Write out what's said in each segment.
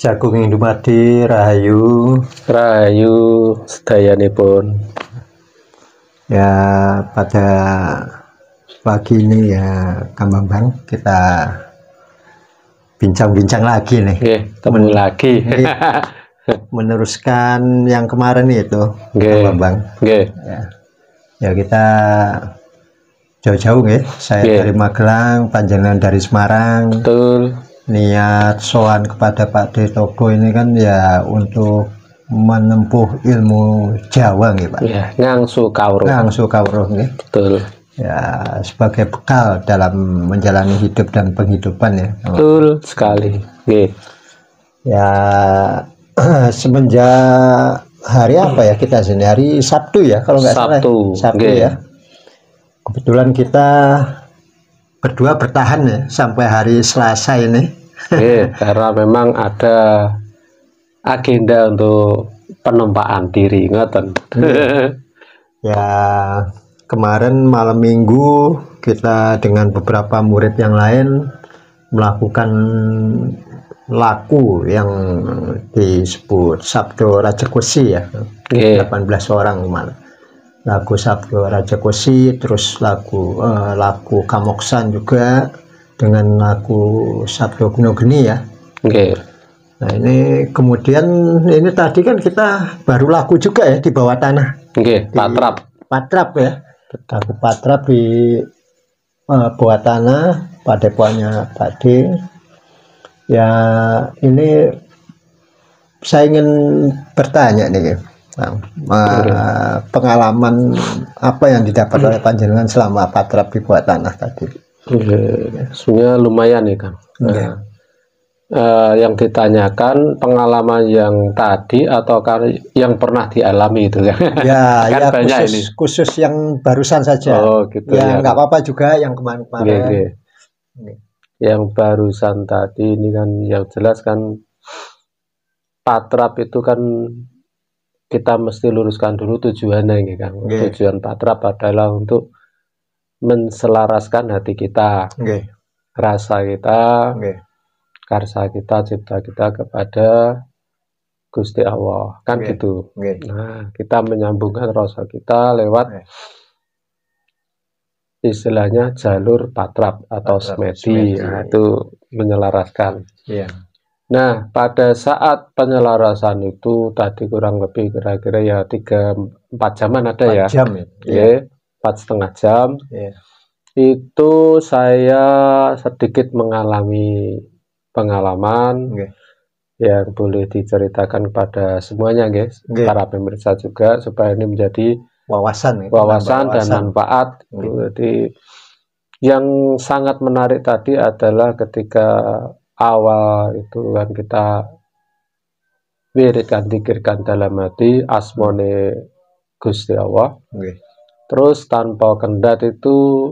Sagung Dumadi Rahayu. Rahayu sedayanipun. Ya, pada pagi ini ya Kang Bambang, kita bincang-bincang lagi nih. Ketemu lagi. Meneruskan yang kemarin itu, Kang Bambang. Ya, kita jauh-jauh nih. Saya dari Magelang, panjenengan dari Semarang. Betul. Niat sowan kepada Pak De Togo ini kan ya untuk menempuh ilmu Jawa nih Pak. Ya, ngangsu kawruh. Ngangsu kawruh nih. Betul. Ya, sebagai bekal dalam menjalani hidup dan penghidupan ya. Betul sekali. Ya, semenjak hari apa ya kita sini? Hari Sabtu ya kalau nggak salah. Sabtu ya. Kebetulan kita berdua bertahan ya sampai hari Selasa ini. Karena memang ada agenda untuk penempaan diri, ngoten. Ya, kemarin malam minggu kita dengan beberapa murid yang lain melakukan laku yang disebut Sabdo Rajakosi ya. 18 orang kemarin. Lagu Sabdo Rajakosi, terus lagu Kamoksan juga, dengan lagu Sabdo Gunogeni ya. Nah ini kemudian ini tadi kan kita baru lagu juga ya di bawah tanah. Patrap ya. Lagu Patrap di bawah tanah pada poannya Pak D. Ya ini saya ingin bertanya nih pengalaman apa yang didapat oleh panjenengan selama Patrap di bawah tanah tadi? Sebenarnya lumayan nih Kang. Yang ditanyakan pengalaman yang tadi atau yang pernah dialami itu ya? Ya, kan ya khusus yang barusan saja. Oh gitu ya. Nggak apa-apa juga yang kemarin-kemarin. Yang barusan tadi ini kan yang jelas kan Patrap itu kan kita mesti luruskan dulu tujuannya gitu kan. Tujuan Patrap adalah untuk menselaraskan hati kita, rasa kita, karsa kita, cipta kita kepada Gusti Allah, kan gitu. Nah, kita menyambungkan rasa kita lewat istilahnya jalur Patrap atau semedi, nah, itu menyelaraskan. Nah, pada saat penyelarasan itu tadi kurang lebih kira-kira ya 3-4 jaman ada 4 jam ya. 4,5 jam. Itu saya sedikit mengalami pengalaman yang boleh diceritakan kepada semuanya guys, para pemirsa juga, supaya ini menjadi wawasan dan manfaat. Jadi yang sangat menarik tadi adalah ketika awal itu kan kita wiridkan, dikirkan dalam hati asmone Gusti Allah. Terus tanpa kendat itu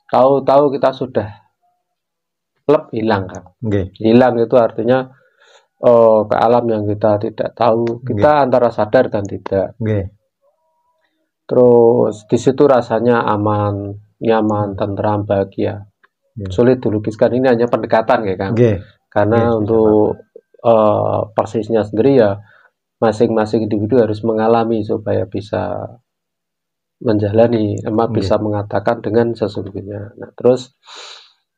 tahu-tahu kita sudah hilang kan. Hilang itu artinya ke alam yang kita tidak tahu. Kita antara sadar dan tidak. Terus di situ rasanya aman, nyaman, tentram, bahagia. Sulit dilukiskan, ini hanya pendekatan ya kan. Karena untuk persisnya sendiri ya masing-masing individu harus mengalami supaya bisa menjalani, bisa mengatakan dengan sesungguhnya. Nah, terus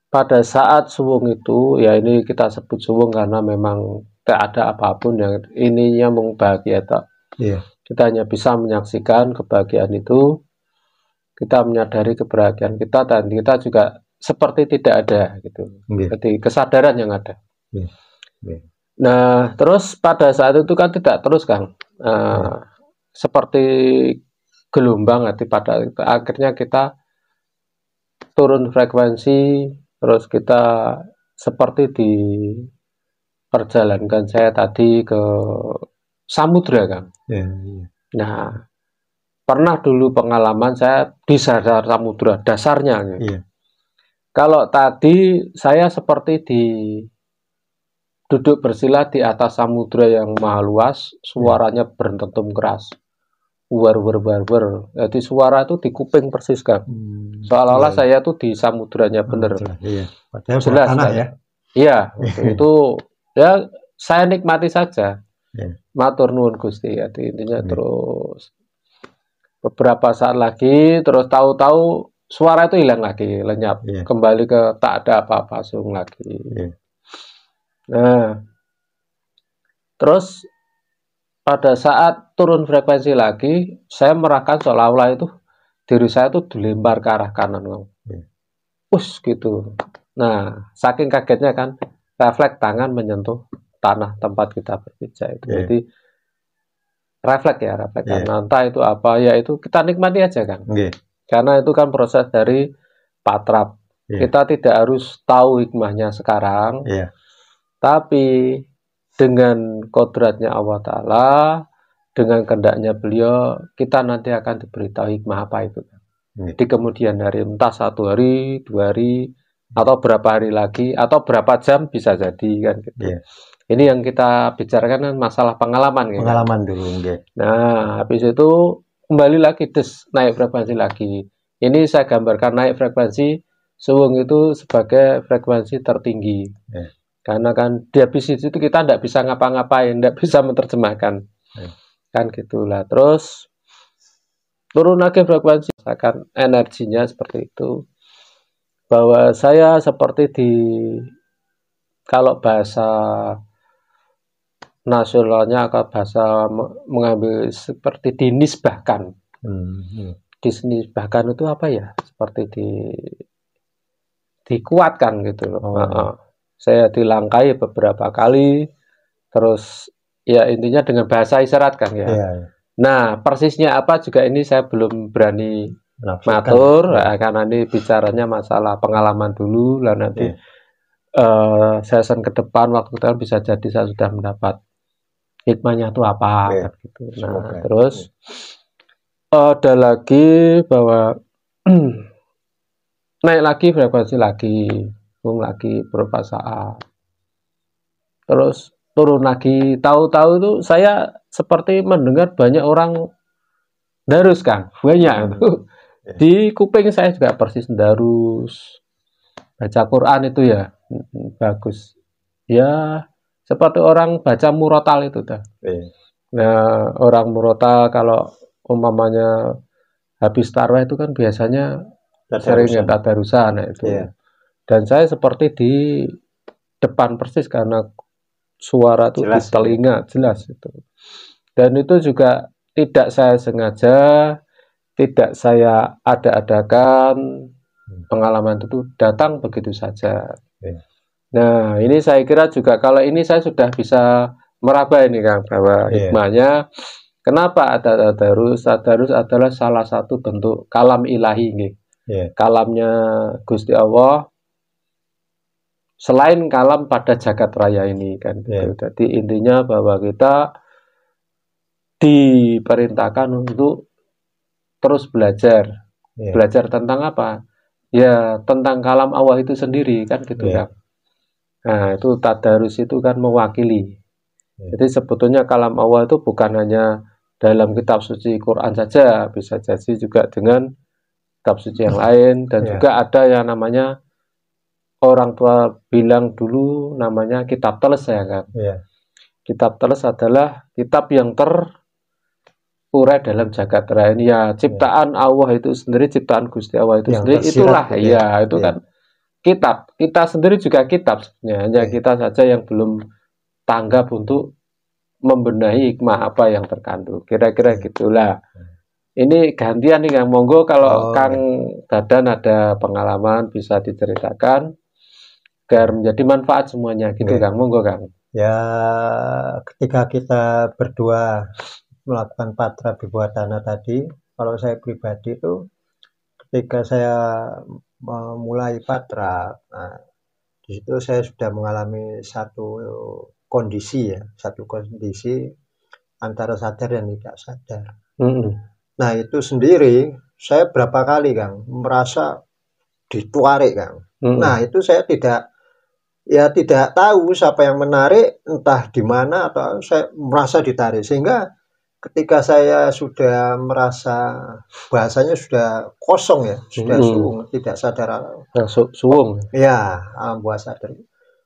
pada saat suwung itu, ya ini kita sebut suwung karena memang tidak ada apapun yang ininya bahagia. Kita hanya bisa menyaksikan kebahagiaan itu, kita menyadari kebahagiaan kita, dan kita juga seperti tidak ada gitu. Jadi kesadaran yang ada. Nah, terus pada saat itu kan tidak terus Kang, seperti gelombang hati, pada akhirnya kita turun frekuensi, terus kita seperti diperjalankan saya tadi ke samudra Kang. Nah, pernah dulu pengalaman saya di dasar samudra, dasarnya. Kalau tadi saya seperti duduk bersila di atas samudra yang maha luas, suaranya berdentum keras, war. Jadi suara itu di kuping persis kan. Seolah-olah saya tuh di samudranya bener. Padahal jelas tanah ya. Iya, itu ya saya nikmati saja. Matur nuwun Gusti, ya intinya. Terus beberapa saat lagi, terus tahu-tahu suara itu hilang lagi, lenyap, kembali ke tak ada apa-apa, sung lagi. Nah, terus pada saat turun frekuensi lagi, saya merasakan seolah-olah itu diri saya tuh dilempar ke arah kanan, gitu. Nah, saking kagetnya kan, refleks tangan menyentuh tanah tempat kita berpijak itu. Jadi refleks karena entah itu apa, ya itu kita nikmati aja kan. Karena itu kan proses dari patrap. Kita tidak harus tahu hikmahnya sekarang, tapi dengan kodratnya Allah Ta'ala, dengan kehendaknya beliau, kita nanti akan diberitahu hikmah apa itu. Di kemudian hari, entah 1 hari, 2 hari, atau berapa hari lagi, atau berapa jam bisa jadi kan gitu. Ini yang kita bicarakan kan masalah pengalaman. Pengalaman kan? Dulu. Nah, habis itu kembali lagi naik frekuensi lagi. Ini saya gambarkan naik frekuensi suwung itu sebagai frekuensi tertinggi. Karena kan di habis itu kita tidak bisa ngapa-ngapain, tidak bisa menerjemahkan. Kan gitulah. Terus turun lagi frekuensi, akan energinya seperti itu. Bahwa saya seperti kalau bahasa nasionalnya atau bahasa mengambil seperti dinisbahkan. Dinisbahkan itu apa ya? Seperti dikuatkan gitu loh. Saya dilangkai beberapa kali, terus ya intinya dengan bahasa isyarat kan ya. Nah, persisnya apa juga ini saya belum berani matur, karena ini bicaranya masalah pengalaman dulu lah nanti. Season ke depan waktu itu bisa jadi saya sudah mendapat hikmahnya itu apa gitu. Nah, terus ada lagi bahwa naik lagi frekuensi lagi beberapa saat, terus turun lagi. Tahu-tahu itu saya seperti mendengar banyak orang darus kan, banyak itu di kuping saya juga persis darus. Baca Quran itu ya bagus ya, seperti orang baca murotal itu dah. Nah, orang murotal kalau umpamanya habis tarawih itu kan biasanya seringnya tadarusan itu. Dan saya seperti di depan persis karena suara itu jelas, di telinga jelas itu. Dan itu juga tidak saya sengaja, tidak saya ada-adakan. Pengalaman itu datang begitu saja. Nah, ini saya kira juga kalau ini saya sudah bisa meraba ini Kang, bahwa hikmahnya kenapa ada tadarus. Tadarus adalah salah satu bentuk kalam ilahi, kalamnya Gusti Allah selain kalam pada jagat raya ini kan. Jadi intinya bahwa kita diperintahkan untuk terus belajar. Belajar tentang apa? Ya tentang kalam Allah itu sendiri kan gitu kan. Nah, itu tadarus itu kan mewakili. Jadi sebetulnya kalam Allah itu bukan hanya dalam kitab suci Quran saja, bisa jadi juga dengan kitab suci yang lain, dan juga ada yang namanya orang tua bilang dulu namanya kitab teles ya kan. Kitab teles adalah kitab yang terurai dalam jagat raya ini, ya ciptaan Allah itu sendiri, ciptaan Gusti Allah itu yang sendiri, itulah itu kan kitab. Kita sendiri juga kitab sebenarnya, hanya kita saja yang belum tanggap untuk membenahi hikmah apa yang terkandung. Kira-kira gitulah. Ini gantian nih Kang, monggo kalau Kang Dadan ada pengalaman bisa diceritakan agar menjadi manfaat semuanya gitu Kang, monggo Kang. Ya, ketika kita berdua melakukan patra bibuatana tadi, kalau saya pribadi itu ketika saya memulai patra, nah, di situ saya sudah mengalami satu kondisi antara sadar dan tidak sadar. Nah, itu sendiri saya berapa kali Kang merasa ditarik Kang. Nah, itu saya tidak tahu siapa yang menarik, entah di mana, atau saya merasa ditarik, sehingga ketika saya sudah merasa bahasanya sudah kosong ya, sudah suwung, tidak sadar. Suwung. Ya, alam bawah sadar.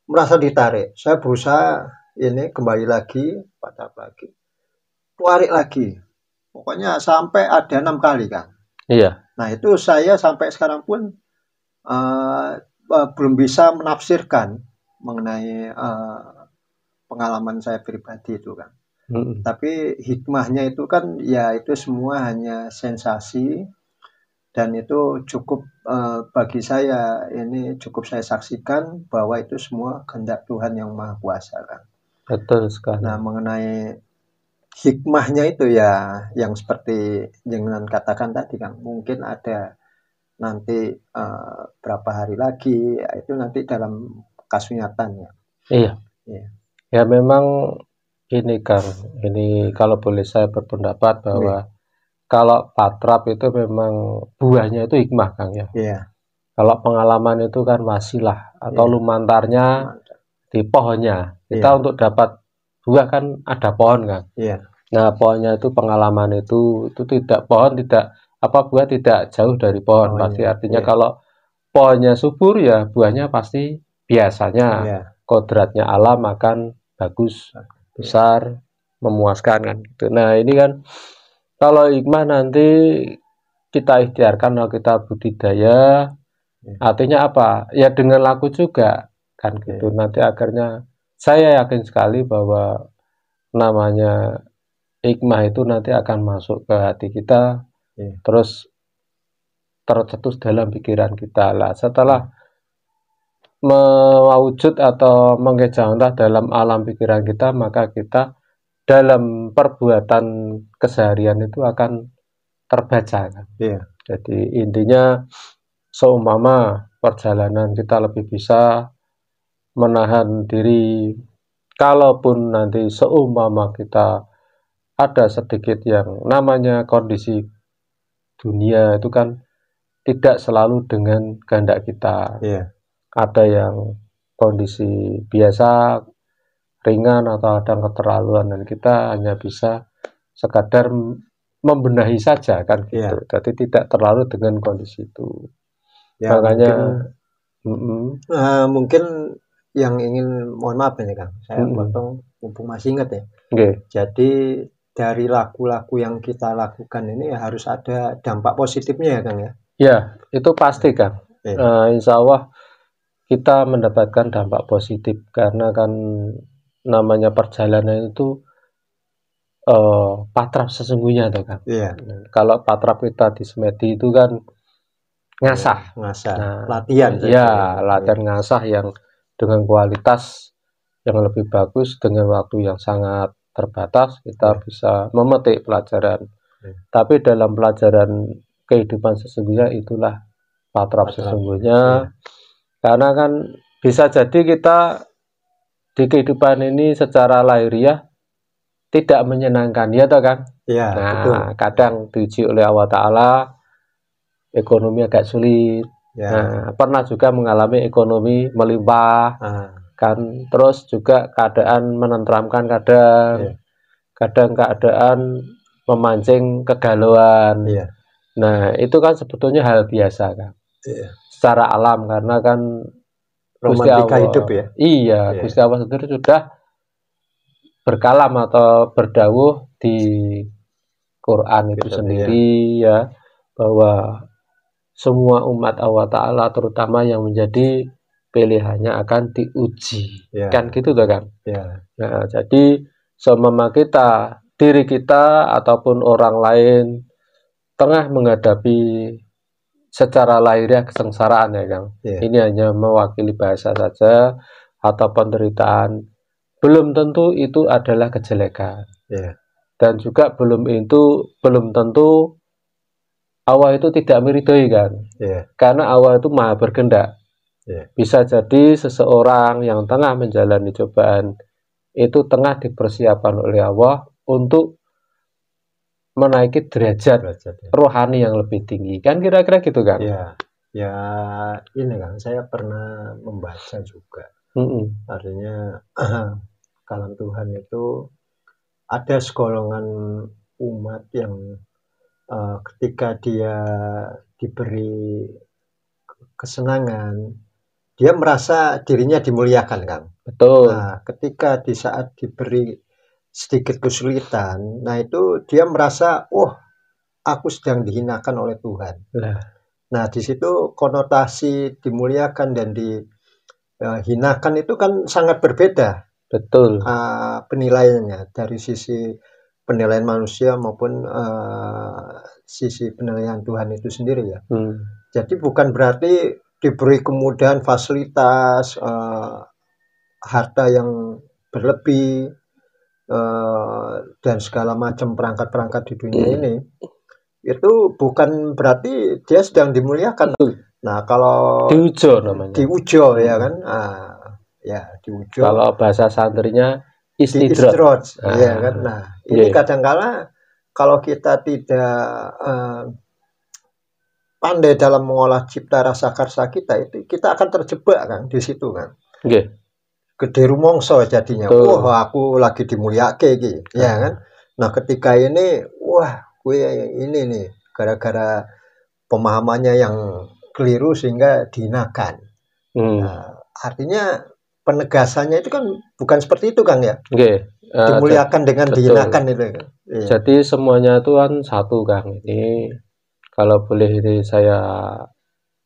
merasa ditarik. Saya berusaha ini kembali lagi, patah lagi, tarik lagi. Pokoknya sampai ada 6 kali kan. Iya. Nah itu saya sampai sekarang pun belum bisa menafsirkan mengenai pengalaman saya pribadi itu kan. Tapi hikmahnya itu kan ya itu semua hanya sensasi, dan itu cukup bagi saya, ini cukup saya saksikan bahwa itu semua kehendak Tuhan yang Maha Kuasa kan. Betul sekali. Nah mengenai hikmahnya itu ya yang seperti jangan katakan tadi kan, mungkin ada nanti berapa hari lagi, itu nanti dalam kasunyatannya. Iya. Ya memang ini Kang, ini kalau boleh saya berpendapat bahwa kalau patrap itu memang buahnya itu hikmah Kang ya. Kalau pengalaman itu kan wasilah atau lumantarnya di pohonnya. Kita untuk dapat buah kan ada pohon kan. Nah pohonnya itu pengalaman itu tidak pohon tidak buah tidak jauh dari pohon. Pasti artinya kalau pohonnya subur ya buahnya pasti biasanya kodratnya alam akan bagus, besar, memuaskan kan gitu. Nah ini kan kalau hikmah nanti kita ikhtiarkan, kalau kita budidaya, artinya apa? Ya dengan laku juga kan gitu. Nanti akhirnya saya yakin sekali bahwa namanya hikmah itu nanti akan masuk ke hati kita, terus tercetus dalam pikiran kita lah. Setelah mewujud atau mengejawantah dalam alam pikiran kita, maka kita dalam perbuatan keseharian itu akan terbaca kan. Jadi intinya seumpama perjalanan kita lebih bisa menahan diri, kalaupun nanti seumpama kita ada sedikit yang namanya kondisi dunia itu kan tidak selalu dengan kehendak kita. Ada yang kondisi biasa, ringan, atau ada keterlaluan, dan kita hanya bisa sekadar membenahi saja kan gitu. Jadi tidak terlalu dengan kondisi itu. Makanya mungkin yang ingin, mohon maaf ini Kang, saya potong mumpung masih ingat ya. Jadi dari laku-laku yang kita lakukan ini harus ada dampak positifnya ya Kang ya. Ya itu pasti Kang. Insya Allah kita mendapatkan dampak positif, karena kan namanya perjalanan itu patrap sesungguhnya tuh kan. Kalau patrap kita di semedi itu kan ngasah. Nah, latihan. Latihan ngasah yang dengan kualitas yang lebih bagus, dengan waktu yang sangat terbatas kita bisa memetik pelajaran. Tapi dalam pelajaran kehidupan sesungguhnya itulah patrap sesungguhnya. Karena kan bisa jadi kita di kehidupan ini secara lahiriah tidak menyenangkan, ya toh Kang? Nah, kadang diuji oleh Allah Ta'ala, ekonomi agak sulit. Nah, pernah juga mengalami ekonomi melimpah, kan? Terus juga keadaan menenteramkan, kadang keadaan memancing kegalauan. Nah, itu kan sebetulnya hal biasa kan. Secara alam, karena kan Gusti Allah, hidup ya. Gusti Allah sendiri sudah berkalam atau berdawuh di Quran itu sendiri ya, bahwa semua umat Allah Ta'ala terutama yang menjadi pilihannya akan diuji, kan gitu tuh kan. Nah, jadi seumpama kita, diri kita ataupun orang lain tengah menghadapi secara lahiriah kesengsaraan ya Kang. Ini hanya mewakili bahasa saja atau penderitaan, belum tentu itu adalah kejelekan. Dan juga belum tentu Allah itu tidak meridhoi kan. Karena Allah itu maha berkehendak. Bisa jadi seseorang yang tengah menjalani cobaan itu tengah dipersiapkan oleh Allah untuk menaiki derajat rohani yang lebih tinggi, kan kira-kira gitu kan. Ya ini kan saya pernah membaca juga. Artinya kalam Tuhan itu ada segolongan umat yang ketika dia diberi kesenangan, dia merasa dirinya dimuliakan, Kang. Betul. Nah, ketika di saat diberi sedikit kesulitan, nah itu dia merasa, oh, aku sedang dihinakan oleh Tuhan. Nah, di situ konotasi dimuliakan dan dihinakan itu kan sangat berbeda. Betul. Penilaiannya dari sisi penilaian manusia maupun sisi penilaian Tuhan itu sendiri ya. Jadi bukan berarti diberi kemudahan, fasilitas, harta yang berlebih, dan segala macam perangkat-perangkat di dunia ini, itu bukan berarti dia sedang dimuliakan. Nah, kalau diujo namanya. Diujo ya kan. Ya, diujo. Kalau bahasa santrinya istidroj. Ya kan. Nah, ini kadangkala kalau kita tidak pandai dalam mengolah cipta rasa karsa kita, itu kita akan terjebak kan di situ kan. Gede rumongso jadinya. Wah, aku lagi dimulyake iki, ya kan. Nah, ketika ini, wah, gue ini nih gara-gara pemahamannya yang keliru sehingga dihinakan. Nah, artinya penegasannya itu kan bukan seperti itu, Kang ya. Dimuliakan dengan dihinakan itu. Jadi semuanya itu kan satu, Kang. Ini kalau boleh ini saya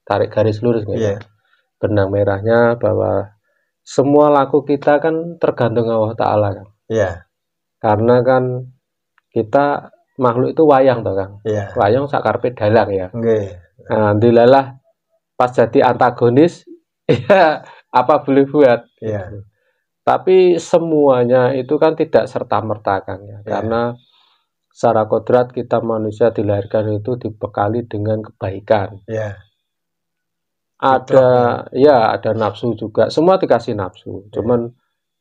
tarik garis lurus ya. Benang merahnya bahwa semua laku kita kan tergantung Allah Ta'ala, kan. Karena kan kita makhluk itu wayang toh, Kang. Wayang sakarpe dalang ya. Nah, dilalah pas jadi antagonis ya apa boleh buat. Tapi semuanya itu kan tidak serta-merta, Kang ya. Karena secara kodrat kita manusia dilahirkan itu dibekali dengan kebaikan. Ada nafsu juga, semua dikasih nafsu. Cuman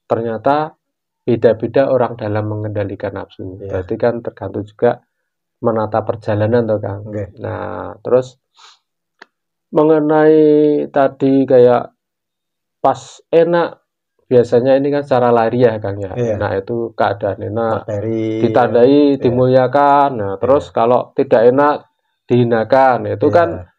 ternyata beda-beda orang dalam mengendalikan nafsu. Berarti kan tergantung juga menata perjalanan toh, Kang. Nah, terus mengenai tadi kayak pas enak, biasanya ini kan secara lahiriah, Kang ya. Nah, itu keadaan enak ditandai dimuliakan. Nah, terus kalau tidak enak dihinakan. Itu kan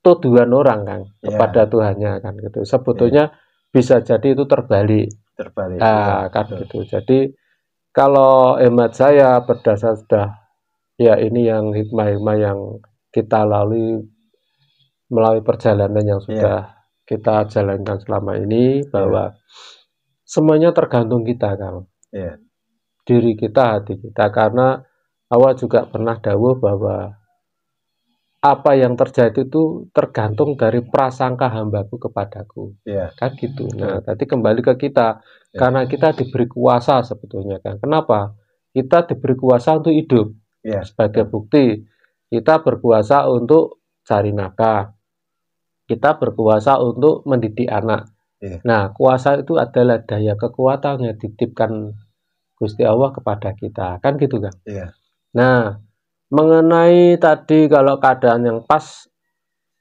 tuduhan orang, Kang, kepada Tuhannya kan gitu. Sebetulnya bisa jadi itu terbalik. Kan gitu. Jadi kalau hemat saya berdasar sudah ya ini yang hikmah-hikmah yang kita lalui melalui perjalanan yang sudah kita jalankan selama ini, bahwa semuanya tergantung kita, Kang. Diri kita, hati kita. Karena awal juga pernah dawuh bahwa apa yang terjadi itu tergantung dari prasangka hambaku kepadaku. Kan gitu. Nah, tadi kembali ke kita. Karena kita diberi kuasa sebetulnya, kan. Kenapa? Kita diberi kuasa untuk hidup. Sebagai bukti, kita berkuasa untuk cari nafkah. Kita berkuasa untuk mendidik anak. Nah, kuasa itu adalah daya kekuatan yang dititipkan Gusti Allah kepada kita. Kan gitu, kan? Nah, mengenai tadi kalau keadaan yang pas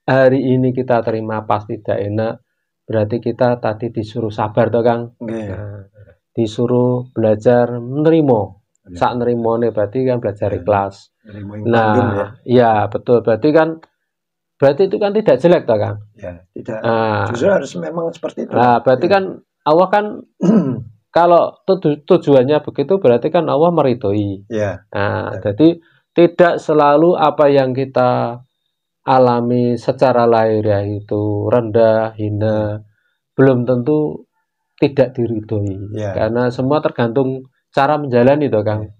hari ini kita terima pas tidak enak, berarti kita tadi disuruh sabar toh, Kang. Nah, disuruh belajar menerima. Sak nerimone berarti kan belajar ikhlas. Nah, ya betul, berarti itu kan tidak jelek toh, Kang. Tidak. Justru harus memang seperti itu. Nah, berarti kan Allah kan kalau tujuannya begitu berarti kan Allah meridhoi. Nah, jadi tidak selalu apa yang kita alami secara lahiriah itu rendah, hina, belum tentu tidak diridhoi. Karena semua tergantung cara menjalani itu, Kang.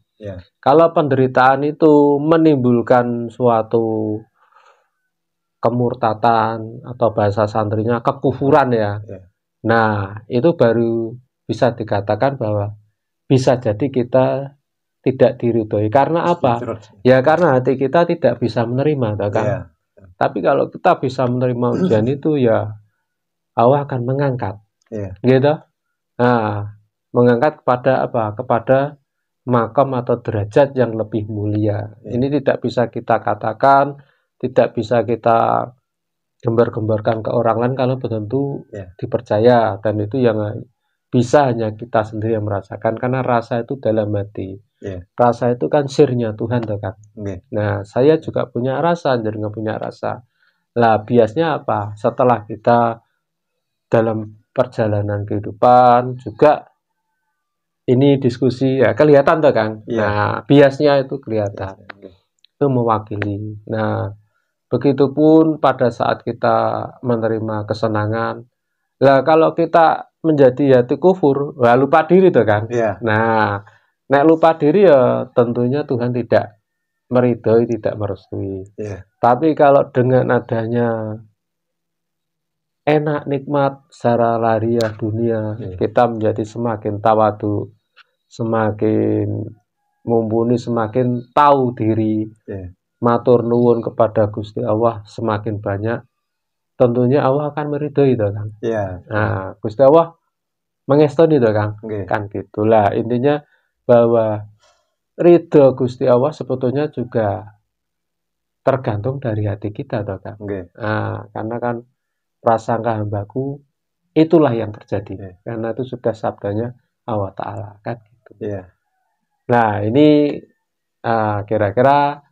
Kalau penderitaan itu menimbulkan suatu kemurtatan atau bahasa santrinya kekufuran ya. Nah, itu baru bisa dikatakan bahwa bisa jadi kita tidak diridhoi. Karena apa? Ya karena hati kita tidak bisa menerima, kan? Tapi kalau kita bisa menerima ujian itu, ya Allah akan mengangkat, gitu. Nah, mengangkat kepada apa? Kepada makam atau derajat yang lebih mulia. Ini tidak bisa kita katakan, tidak bisa kita gembar-gembarkan ke orang lain kalau betul dipercaya, dan itu yang bisa hanya kita sendiri yang merasakan, karena rasa itu dalam hati. Rasa itu kan sirnya Tuhan, kan. Nah, saya juga punya rasa, jadi nggak punya rasa. Lah biasnya apa? Setelah kita dalam perjalanan kehidupan juga ini diskusi ya kelihatan tuh Kang. Nah, biasnya itu kelihatan. Itu mewakili. Nah, begitupun pada saat kita menerima kesenangan. Lah kalau kita menjadi hati kufur, wah lupa diri tuh Kang. Nah, nek lupa diri ya tentunya Tuhan tidak meridhoi, tidak merestui. Tapi kalau dengan adanya enak nikmat secara lahiriah dunia, kita menjadi semakin tawadu, semakin mumpuni, semakin tahu diri, matur nuwun kepada Gusti Allah semakin banyak, tentunya Allah akan meridhoi itu Kang. Nah, Gusti Allah mengestoni itu Kang. Kan gitulah intinya, bahwa ridho Gusti Allah sebetulnya juga tergantung dari hati kita toh Kang. Nah, karena kan prasangka hambaku itulah yang terjadi. Karena itu sudah sabdanya Allah Ta'ala kan gitu. Nah, ini kira-kira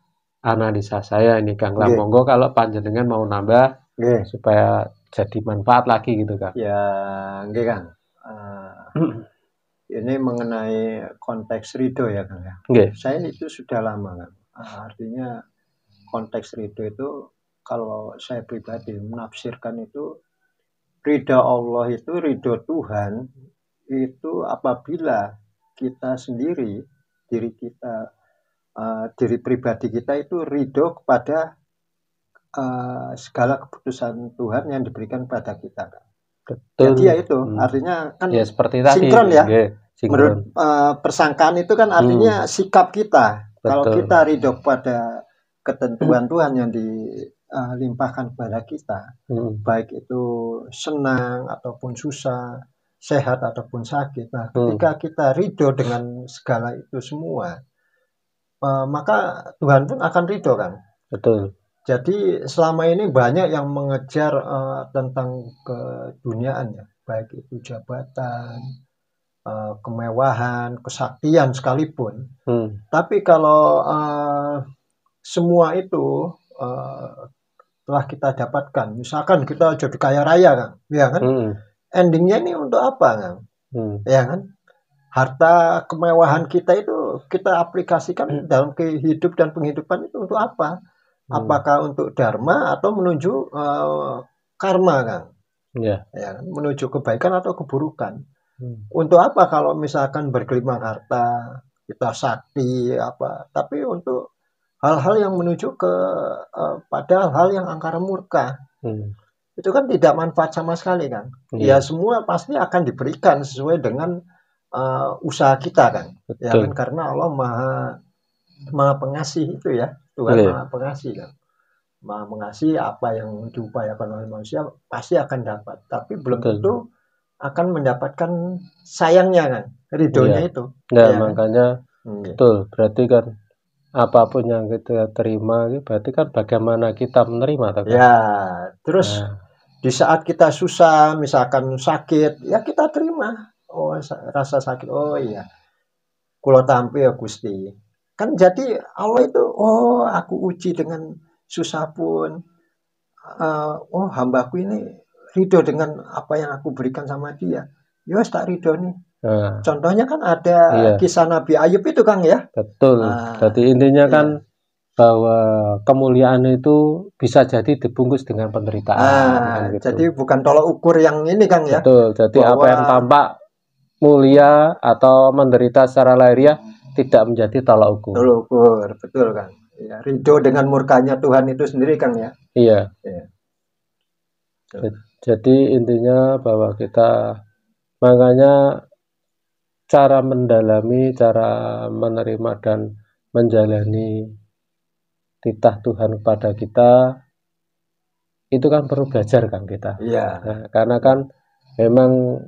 analisa saya ini Kang. Lah monggo kalau panjenengan mau nambah supaya jadi manfaat lagi gitu Kang. Ya, nggih Kang. Ini mengenai konteks ridho ya Kang ya. Saya itu sudah lama Kang. Artinya konteks ridho itu kalau saya pribadi menafsirkan itu ridho Allah itu ridho Tuhan itu apabila kita sendiri diri kita diri pribadi kita itu ridho kepada segala keputusan Tuhan yang diberikan pada kita. Jadi ya itu artinya kan ya seperti tadi, sinkron ya. Menurut persangkaan itu kan artinya sikap kita. Kalau kita ridho kepada ketentuan Tuhan yang dilimpahkan kepada kita, baik itu senang ataupun susah, sehat ataupun sakit. Nah, ketika kita ridho dengan segala itu semua, maka Tuhan pun akan ridho kan. Jadi selama ini banyak yang mengejar tentang keduniaan ya, baik itu jabatan, kemewahan, kesaktian sekalipun. Tapi kalau semua itu telah kita dapatkan, misalkan kita jadi kaya raya kan, ya kan? Endingnya ini untuk apa kan? Ya kan? Harta kemewahan kita itu kita aplikasikan dalam hidup dan penghidupan itu untuk apa? Apakah untuk dharma atau menuju karma kan? Ya, menuju kebaikan atau keburukan. Untuk apa kalau misalkan bergelimang harta, kita sakti apa? Tapi untuk hal-hal yang menuju ke pada hal yang angkara murka. Itu kan tidak manfaat sama sekali kan? Ya semua pasti akan diberikan sesuai dengan usaha kita kan? Ya kan, karena Allah maha pengasih itu ya. Tuhan maha pengasih kan, maha mengasihi. Apa yang diupayakan oleh manusia pasti akan dapat, tapi belum tentu akan mendapatkan sayangnya kan, ridhonya itu. Nah ya, makanya betul, berarti kan apapun yang kita terima berarti kan bagaimana kita menerima kan? Ya, terus di saat kita susah, misalkan sakit, ya kita terima. Oh, rasa sakit, oh iya, kula tampi ya Gusti. Kan jadi Allah itu, oh aku uji dengan susah pun, oh hambaku ini ridho dengan apa yang aku berikan sama dia. Ya tak ridho nih. Contohnya kan ada kisah Nabi Ayub itu Kang ya. Betul. Jadi intinya kan bahwa kemuliaan itu bisa jadi dibungkus dengan penderitaan. Gitu. Jadi bukan tolak ukur yang ini Kang ya. Betul. Jadi bahwa apa yang tampak mulia atau menderita secara lahiriah tidak menjadi tolak ukur. Tolak ukur, betul Kang. Ya, ridho dengan murkanya Tuhan itu sendiri Kang ya. Iya. Jadi intinya bahwa kita, makanya cara mendalami, cara menerima dan menjalani titah Tuhan kepada kita itu kan perlu belajar kan kita. Nah, karena kan memang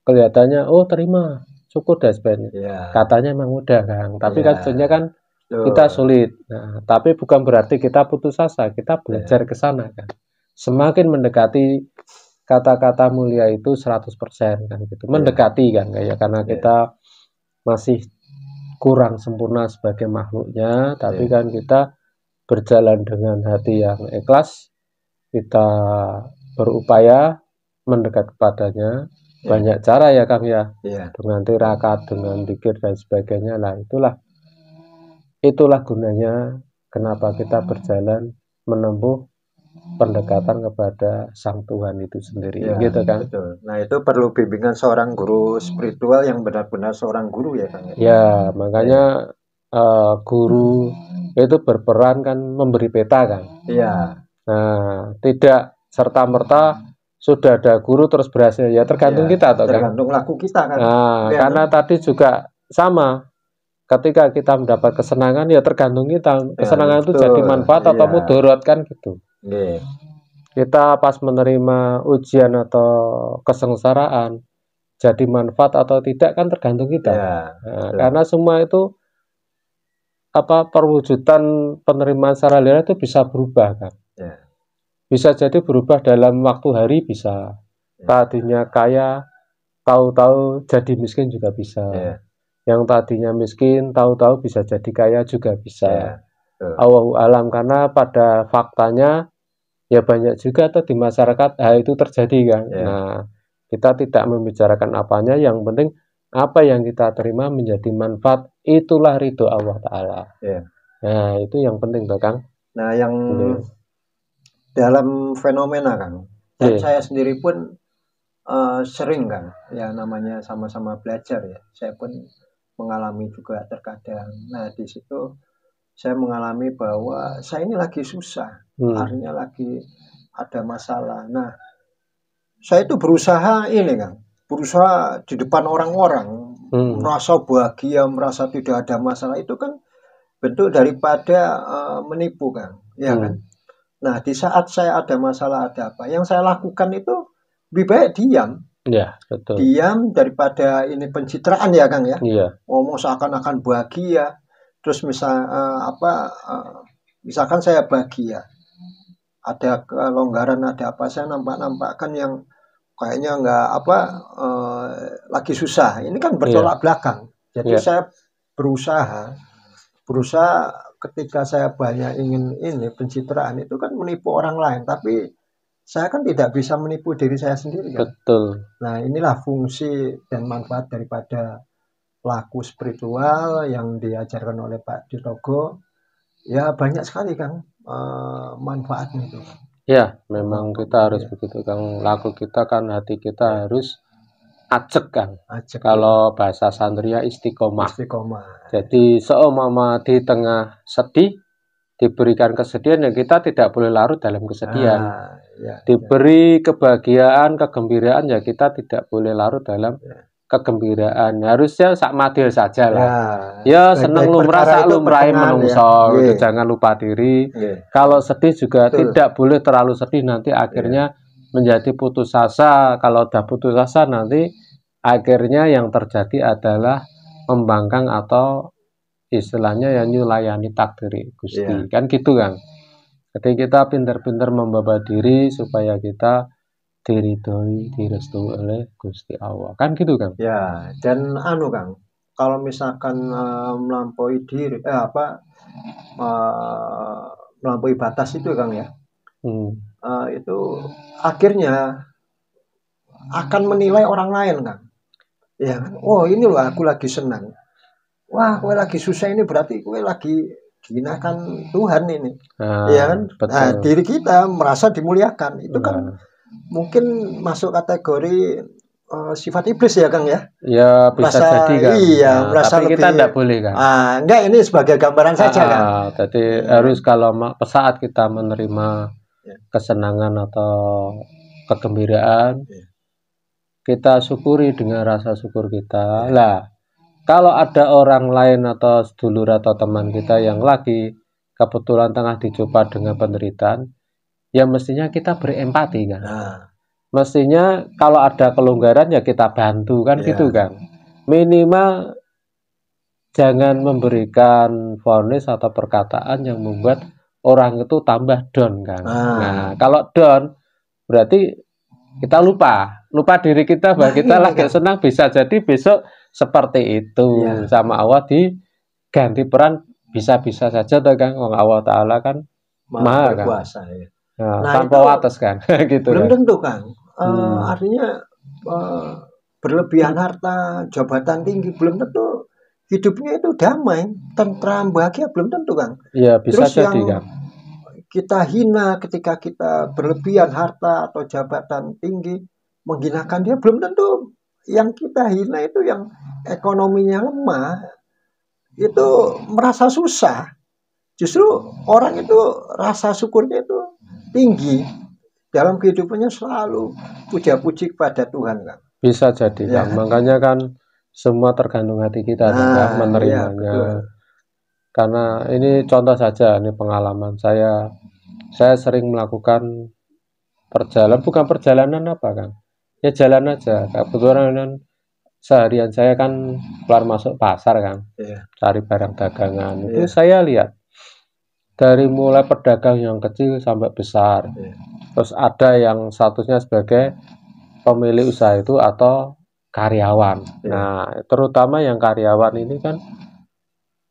kelihatannya oh terima syukur dan sebagainya. Katanya memang mudah Kang, tapi kan sebenarnya kan kita sulit. Nah, tapi bukan berarti kita putus asa, kita belajar ke sana kan. Semakin mendekati kata-kata mulia itu 100% kan gitu. Mendekati kan kayak karena kita masih kurang sempurna sebagai makhluknya, tapi kan kita berjalan dengan hati yang ikhlas, kita berupaya mendekat kepadanya. Banyak cara ya Kang ya, dengan tirakat, dengan zikir dan sebagainya lah. Itulah gunanya kenapa kita berjalan menempuh pendekatan kepada Sang Tuhan itu sendiri, gitu kan. Betul. Nah itu perlu bimbingan seorang guru spiritual yang benar-benar seorang guru ya Kang. Ya, makanya guru itu berperan kan memberi peta kan. Nah, tidak serta-merta sudah ada guru terus berhasil, ya tergantung kita atau tergantung laku kita kan. Nah, karena tadi juga sama, ketika kita mendapat kesenangan ya tergantung kita, kesenangan itu jadi manfaat atau mudarat kan gitu. Kita pas menerima ujian atau kesengsaraan jadi manfaat atau tidak kan tergantung kita. Nah, karena semua itu perwujudan penerimaan secara liar itu bisa berubah kan. Bisa jadi berubah dalam waktu hari, bisa tadinya kaya tahu-tahu jadi miskin juga bisa. Yang tadinya miskin tahu-tahu bisa jadi kaya juga bisa. Allahu alam, karena pada faktanya ya banyak juga tuh di masyarakat hal itu terjadi kan. Nah, kita tidak membicarakan apanya, yang penting apa yang kita terima menjadi manfaat, itulah ridho Allah Ta'ala. Nah itu yang penting tuh Kang. Nah yang dalam fenomena Kang, dan saya sendiri pun sering kan, ya namanya sama-sama belajar ya, saya pun mengalami juga terkadang. Nah di situ saya mengalami bahwa saya ini lagi susah, artinya lagi ada masalah. Nah saya itu berusaha ini Kang, berusaha di depan orang-orang, merasa bahagia, merasa tidak ada masalah, itu kan bentuk daripada menipu Kang, ya kan. Nah di saat saya ada masalah, ada apa, yang saya lakukan itu lebih baik diam. Betul. Diam daripada ini pencitraan ya Kang ya. Ngomong seakan-akan bahagia, terus misalkan saya bahagia, ada kelonggaran, ada apa, saya nampakkan yang kayaknya lagi susah. Ini kan bertolak belakang. Jadi saya berusaha ketika saya banyak ingin ini pencitraan, itu kan menipu orang lain, tapi saya kan tidak bisa menipu diri saya sendiri kan? Betul. Nah inilah fungsi dan manfaat daripada laku spiritual yang diajarkan oleh Pak Ditogo. Ya banyak sekali Kang manfaatnya itu. Ya memang kita harus begitu Kang. Laku kita kan, hati kita harus ajek Kang. Kalau bahasa santria istiqomah. Jadi seumpama di tengah sedih diberikan kesedihan, ya kita tidak boleh larut dalam kesedihan. Diberi kebahagiaan, kegembiraan, ya kita tidak boleh larut dalam kegembiraan. Harusnya sak madil saja lah. Ya seneng lumrah sak lumrahe menungso gitu. Jangan lupa diri. Kalau sedih juga tidak boleh terlalu sedih, nanti akhirnya menjadi putus asa. Kalau udah putus asa nanti akhirnya yang terjadi adalah membangkang atau istilahnya yang nyulayani takdir Gusti. Kan gitu kan. Jadi kita pintar-pintar membawa diri supaya kita diridhoi, direstui oleh Gusti Allah. Kan gitu Kang. Ya, dan Kang, kalau misalkan melampaui diri melampaui batas itu Kang ya. Itu akhirnya akan menilai orang lain Kang. Ya kan? Oh ini loh aku lagi senang. Wah, kowe lagi susah, ini berarti kowe lagi dihinakan Tuhan ini. Ya kan? Nah, diri kita merasa dimuliakan. Itu kan mungkin masuk kategori sifat iblis ya Kang ya. Ya bisa jadi Kang. Iya, merasa tapi lebih, kita tidak boleh Kang. Enggak, ini sebagai gambaran saja Kang. Jadi harus kalau saat kita menerima kesenangan atau kegembiraan, kita syukuri dengan rasa syukur kita. Lah, kalau ada orang lain atau sedulur atau teman kita yang lagi kebetulan tengah dicoba dengan penderitaan, ya mestinya kita berempati kan. Mestinya kalau ada kelonggaran ya kita bantu kan gitu kan. Minimal jangan memberikan vonis atau perkataan yang membuat orang itu tambah down kan. Nah, kalau down berarti kita lupa diri kita bahwa kita lagi senang. Bisa jadi besok seperti itu sama Allah diganti peran, bisa-bisa saja tuh Kang. Allah Ta'ala kan maha kan. Berkuasa, ya. Nah, tanpa wates kan, gitu. Belum tentu Kang. Artinya berlebihan harta, jabatan tinggi belum tentu hidupnya itu damai, tentram, bahagia belum tentu Kang. Iya, bisa Terus jadi yang Kang. Kita hina ketika kita berlebihan harta atau jabatan tinggi, menghinakan dia belum tentu yang kita hina itu yang ekonominya lemah itu merasa susah. Justru orang itu rasa syukurnya itu tinggi, dalam kehidupannya selalu puja-puji kepada Tuhan Kang. Bisa jadi Kang. Makanya kan semua tergantung hati kita Kang, menerimanya. Karena ini contoh saja, ini pengalaman saya sering melakukan bukan perjalanan apa Kang, ya jalan aja. Kebetulan seharian saya kan keluar masuk pasar Kang, cari barang dagangan. Itu saya lihat dari mulai pedagang yang kecil sampai besar, terus ada yang statusnya sebagai pemilik usaha itu atau karyawan. Nah, terutama yang karyawan ini kan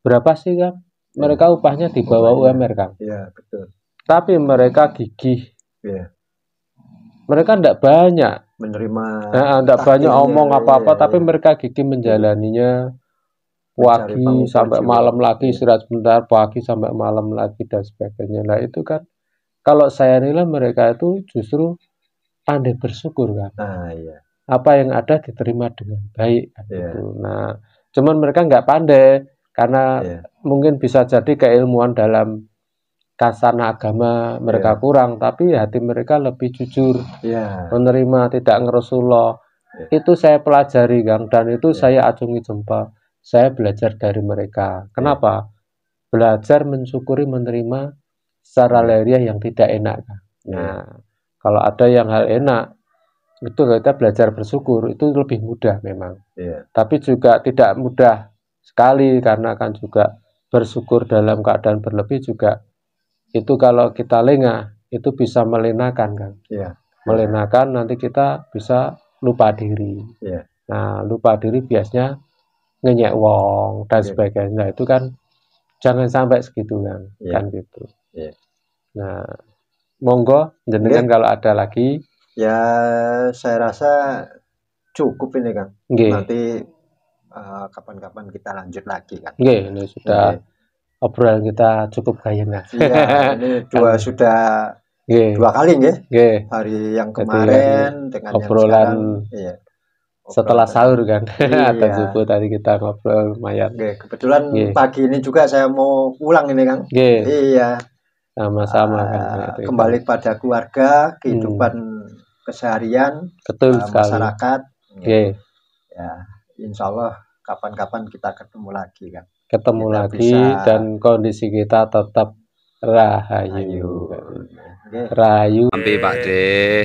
berapa sih Kang? Mereka upahnya di bawah UMR Kang. Iya, betul. Tapi mereka gigih. Mereka tidak banyak menerima, tidak banyak omong apa-apa, tapi mereka gigih menjalaninya. Pagi sampai malam lagi, istirahat sebentar, pagi sampai malam lagi, dan sebagainya. Nah itu kan, kalau saya nilai mereka itu justru pandai bersyukur Kan. Apa yang ada diterima dengan baik. Gitu. Nah, cuman mereka nggak pandai, karena mungkin bisa jadi keilmuan dalam kasana agama mereka kurang, tapi hati mereka lebih jujur, menerima, tidak ngerusullah. Itu saya pelajari Kang, dan itu saya acungi jempol. Saya belajar dari mereka. Kenapa? Belajar mensyukuri, menerima secara lahiriah yang tidak enak Kang. Nah, kalau ada yang hal enak, itu kita belajar bersyukur, itu lebih mudah memang. Tapi juga tidak mudah sekali, karena kan juga bersyukur dalam keadaan berlebih juga itu kalau kita lengah itu bisa melenakan Kan. Melenakan, nanti kita bisa lupa diri. Nah, lupa diri biasanya ngenyek wong dan sebagainya. Nah, itu kan jangan sampai segitu Kan. Kan gitu. Nah, monggo jenengan kalau ada lagi. Ya, saya rasa cukup ini Kang. Nanti kapan-kapan kita lanjut lagi Kan. Ini sudah obrolan kita cukup gayeng. Iya, ini sudah dua kali hari yang kemarin dengan obrolan yang setelah sahur Kan. Atau subuh tadi kita ngobrol lumayan. Kebetulan pagi ini juga saya mau pulang ini Kang. Iya. Sama-sama Kan. Kembali pada keluarga, kehidupan keseharian, masyarakat. Ya, insya Allah kapan-kapan kita ketemu lagi Kan. Ketemu lagi dan kondisi kita tetap rahayu. Rahayu. Sampai Pak De.